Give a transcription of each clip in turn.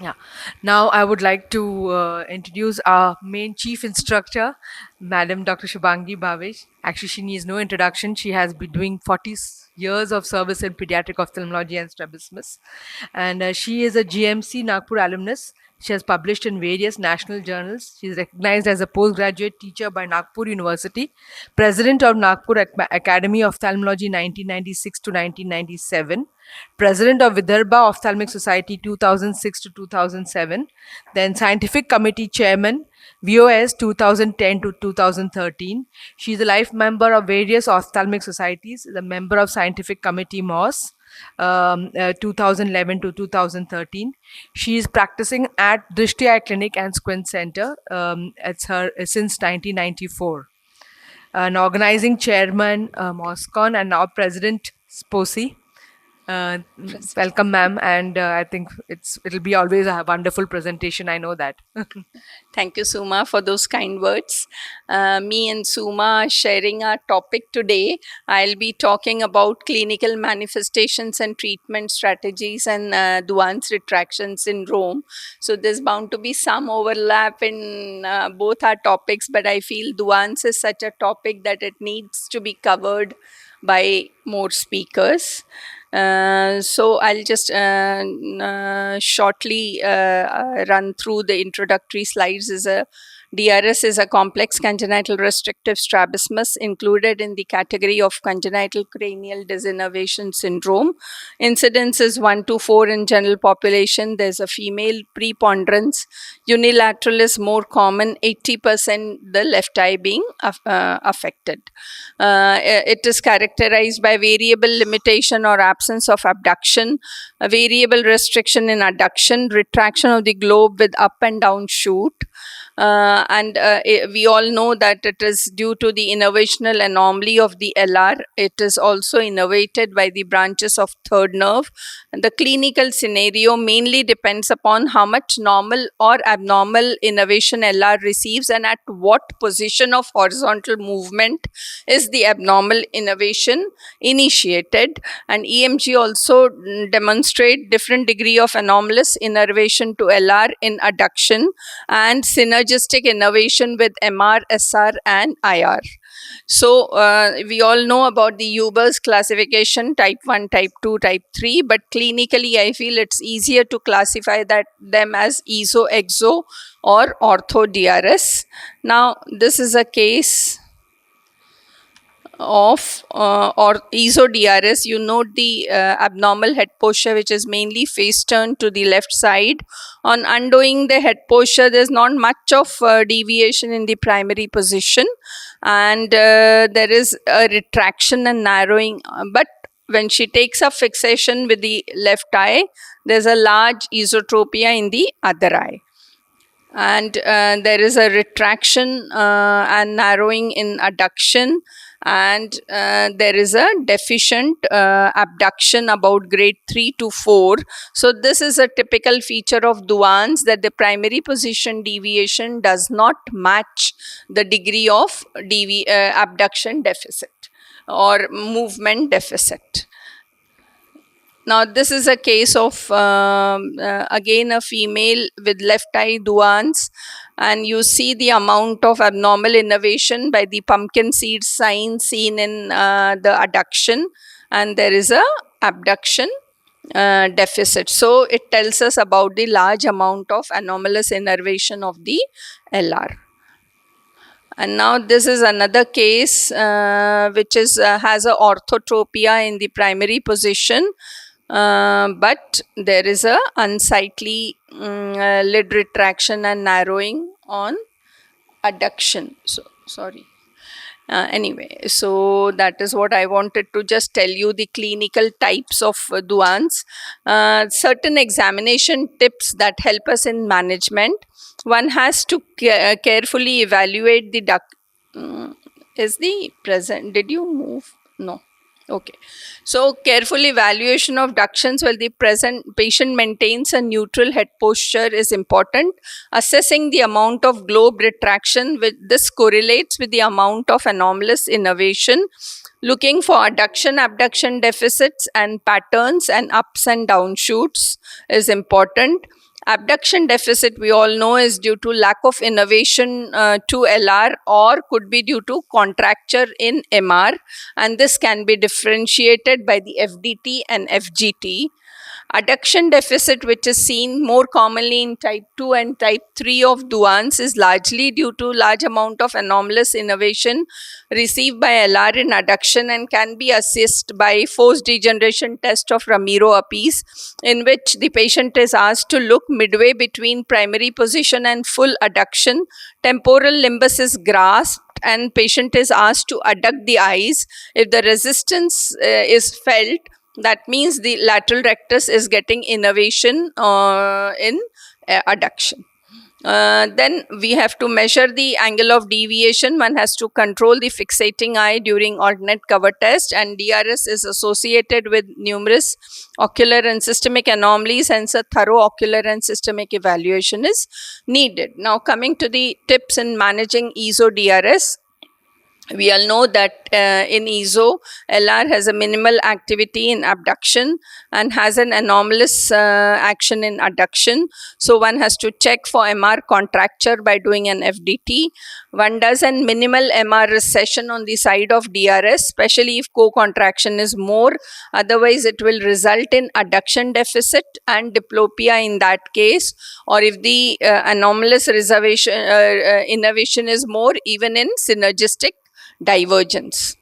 Yeah. Now I would like to introduce our main chief instructor, Madam Dr. Shubhangi BHAVE. Actually, she needs no introduction. She has been doing 40 years of service in pediatric ophthalmology and strabismus. And she is a GMC Nagpur alumnus. She has published in various national journals. She is recognized as a postgraduate teacher by Nagpur University, president of Nagpur Academy of Ophthalmology 1996 to 1997, president of Vidarbha Ophthalmic Society 2006 to 2007, then scientific committee chairman VOS 2010 to 2013. She is a life member of various ophthalmic societies, the member of scientific committee MOS 2011 to 2013. She is practicing at Drishti Eye Clinic and Squint Center. It's her since 1994. An organizing chairman, MOSCON, and now President SPOSI. Welcome, ma'am, and I think it'll be always a wonderful presentation. I know that. Thank you, Suma, for those kind words. Me and Suma are sharing our topic today. I'll be talking about clinical manifestations and treatment strategies and Duane's retraction syndrome. So there's bound to be some overlap in both our topics, but I feel Duane's is such a topic that it needs to be covered by more speakers. So I'll just shortly run through the introductory slides. DRS is a complex congenital restrictive strabismus included in the category of congenital cranial degeneration syndrome. Incidence is 1 to 4 in general population. There's a female preponderance. Unilateral is more common, 80% the left eye being affected. It is characterized by variable limitation or absence of abduction, a variable restriction in adduction, retraction of the globe with up and down shoot. We all know that it is due to the innervational anomaly of the LR. It is also innervated by the branches of third nerve. And the clinical scenario mainly depends upon how much normal or abnormal innervation LR receives and at what position of horizontal movement is the abnormal innervation initiated. And EMG also demonstrate different degree of anomalous innervation to LR in adduction and synergistic innervation with MR, SR, and IR. So we all know about the Huber's classification, type 1, type 2, type 3, but clinically I feel it's easier to classify them as EXO or ortho DRS. Now this is a case of or ESO-DRS. You note the abnormal head posture, which is mainly face turned to the left side. On undoing the head posture, there's not much of deviation in the primary position, and there is a retraction and narrowing, but when she takes up fixation with the left eye, there's a large esotropia in the other eye. And there is a retraction and narrowing in adduction, and there is a deficient abduction about grade 3 to 4. So this is a typical feature of Duane's, that the primary position deviation does not match the degree of abduction deficit or movement deficit. Now this is a case of again a female with left eye Duane's, and you see the amount of abnormal innervation by the pumpkin seed sign seen in the adduction, and there is a abduction deficit. So it tells us about the large amount of anomalous innervation of the LR. And now this is another case which is has a orthotropia in the primary position. But there is a unsightly lid retraction and narrowing on adduction. So sorry. Anyway, so that is what I wanted to just tell you, the clinical types of Duane's. Certain examination tips that help us in management. One has to carefully evaluate the is the present. Did you move? No. Okay. So careful evaluation of ductions while the patient maintains a neutral head posture is important. Assessing the amount of globe retraction, with this correlates with the amount of anomalous innervation. Looking for adduction, abduction deficits and patterns and ups and down shoots is important. Abduction deficit, we all know, is due to lack of innervation to LR, or could be due to contracture in MR, and this can be differentiated by the FDT and FGT. Adduction deficit, which is seen more commonly in type 2 and type 3 of Duane's, is largely due to large amount of anomalous innervation received by LR in adduction, and can be assessed by force degeneration test of Ramiro-Apis, in which the patient is asked to look midway between primary position and full adduction. Temporal limbus is grasped and patient is asked to adduct the eyes. If the resistance is felt, that means the lateral rectus is getting innervation in adduction. Then we have to measure the angle of deviation. One has to control the fixating eye during alternate cover test, and DRS is associated with numerous ocular and systemic anomalies, hence a thorough ocular and systemic evaluation is needed. Now, coming to the tips in managing ESO DRS. We all know that in ESO, LR has a minimal activity in abduction and has an anomalous action in adduction. So one has to check for MR contracture by doing an FDT. One does a minimal MR recession on the side of DRS, especially if co-contraction is more. Otherwise, it will result in adduction deficit and diplopia in that case. Or if the anomalous innervation is more, even in synergistic divergence.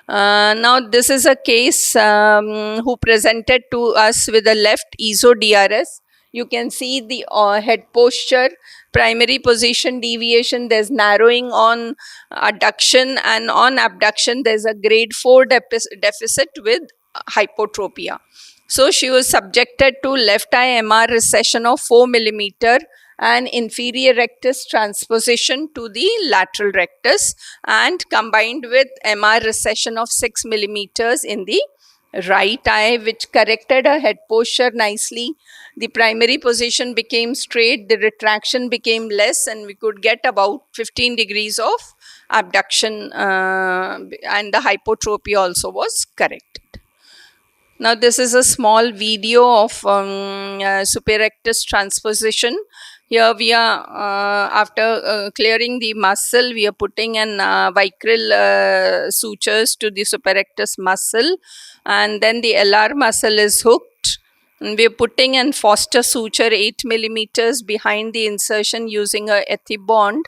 Now, this is a case who presented to us with a left ESO DRS. You can see the head posture, primary position deviation, there's narrowing on adduction, and on abduction there's a grade 4 deficit with hypotropia. So she was subjected to left eye MR recession of 4 millimeter and inferior rectus transposition to the lateral rectus, and combined with MR recession of 6 millimeters in the right eye, which corrected her head posture nicely. The primary position became straight, the retraction became less, and we could get about 15 degrees of abduction, and the hypotropia also was corrected. Now, this is a small video of superior rectus transposition. Here we are, after clearing the muscle, we are putting an vicryl sutures to the superior rectus muscle, and then the LR muscle is hooked. And we are putting an Foster suture 8 millimeters behind the insertion using a ethibond,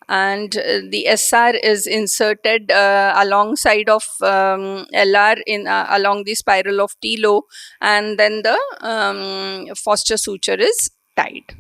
and the SR is inserted alongside of LR in along the spiral of Tilo, and then the Foster suture is tied.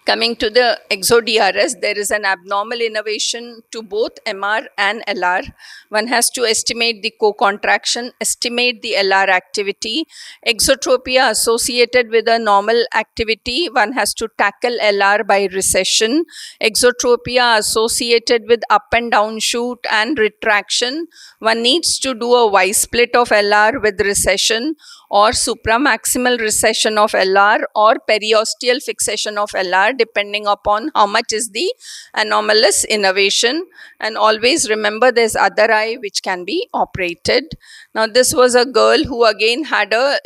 Coming to the EXO-DRS, there is an abnormal innervation to both MR and LR. One has to estimate the co-contraction, estimate the LR activity. Exotropia associated with a normal activity, one has to tackle LR by recession. Exotropia associated with up and down shoot and retraction, one needs to do a Y split of LR with recession, or supramaximal recession of LR, or periosteal fixation of LR, depending upon how much is the anomalous innervation. And always remember, there's other eye which can be operated. Now, this was a girl who again had a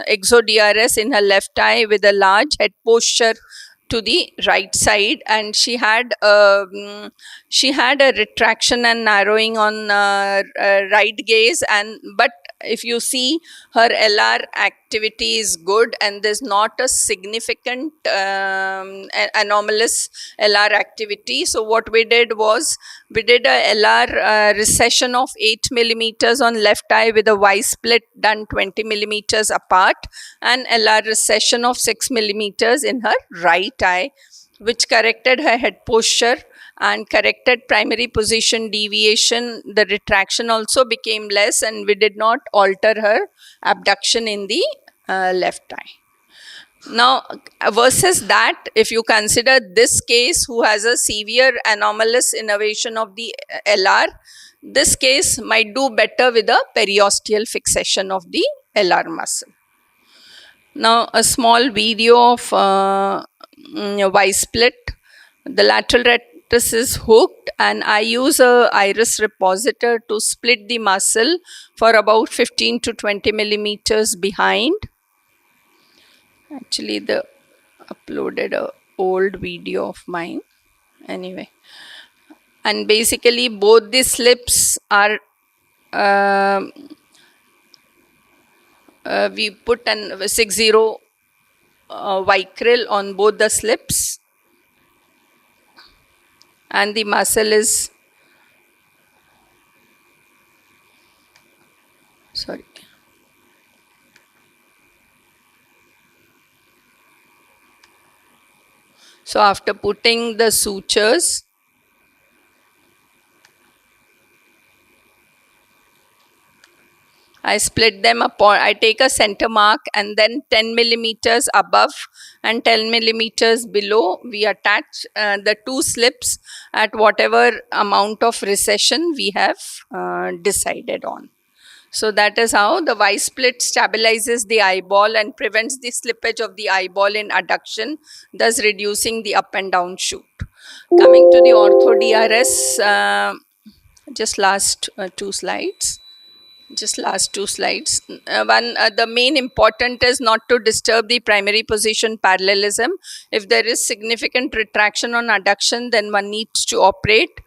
EXO-DRS in her left eye with a large head posture to the right side, and she had a retraction and narrowing on right gaze, and but if you see, her LR activity is good and there's not a significant anomalous LR activity. So what we did was, we did a LR recession of 8 millimeters on left eye with a Y split done 20 millimeters apart, and LR recession of 6 millimeters in her right eye, which corrected her head posture and corrected primary position deviation. The retraction also became less, and we did not alter her abduction in the left eye. Now, versus that, if you consider this case who has a severe anomalous innervation of the LR, this case might do better with a periosteal fixation of the LR muscle. Now, a small video of Y split. The lateral rectus is hooked, and I use a iris repositor to split the muscle for about 15 to 20 millimeters behind. Actually, the uploaded a old video of mine. Anyway, and basically both the slips are um we put an 60 Vicryl on both the slips, and the muscle is sorry. So after putting the sutures, I split them upon, I take a center mark and then 10 millimeters above and 10 millimeters below, we attach the two slips at whatever amount of recession we have decided on. So that is how the Y split stabilizes the eyeball and prevents the slippage of the eyeball in adduction, thus reducing the up and down shoot. Coming to the ortho DRS, just last two slides. The main important is not to disturb the primary position parallelism. If there is significant retraction on adduction, then one needs to operate.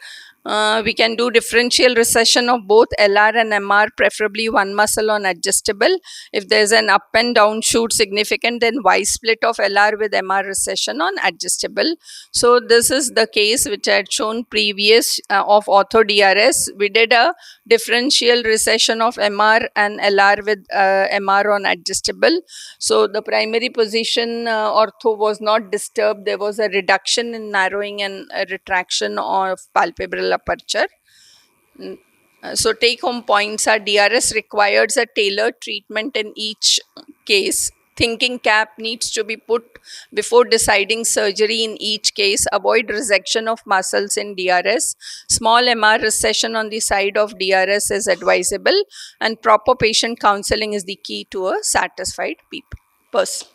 We can do differential recession of both LR and MR, preferably one muscle on adjustable. If there's an up and down shoot significant, then Y split of LR with MR recession on adjustable. So this is the case which I had shown previous of ortho DRS. We did a differential recession of MR and LR with MR on adjustable. So the primary position ortho was not disturbed. There was a reduction in narrowing and a retraction of palpebral aperture. So take home points are DRS requires a tailored treatment in each case. Thinking cap needs to be put before deciding surgery in each case. Avoid resection of muscles in DRS. Small MR recession on the side of DRS is advisable, and proper patient counseling is the key to a satisfied person.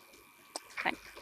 Thank you.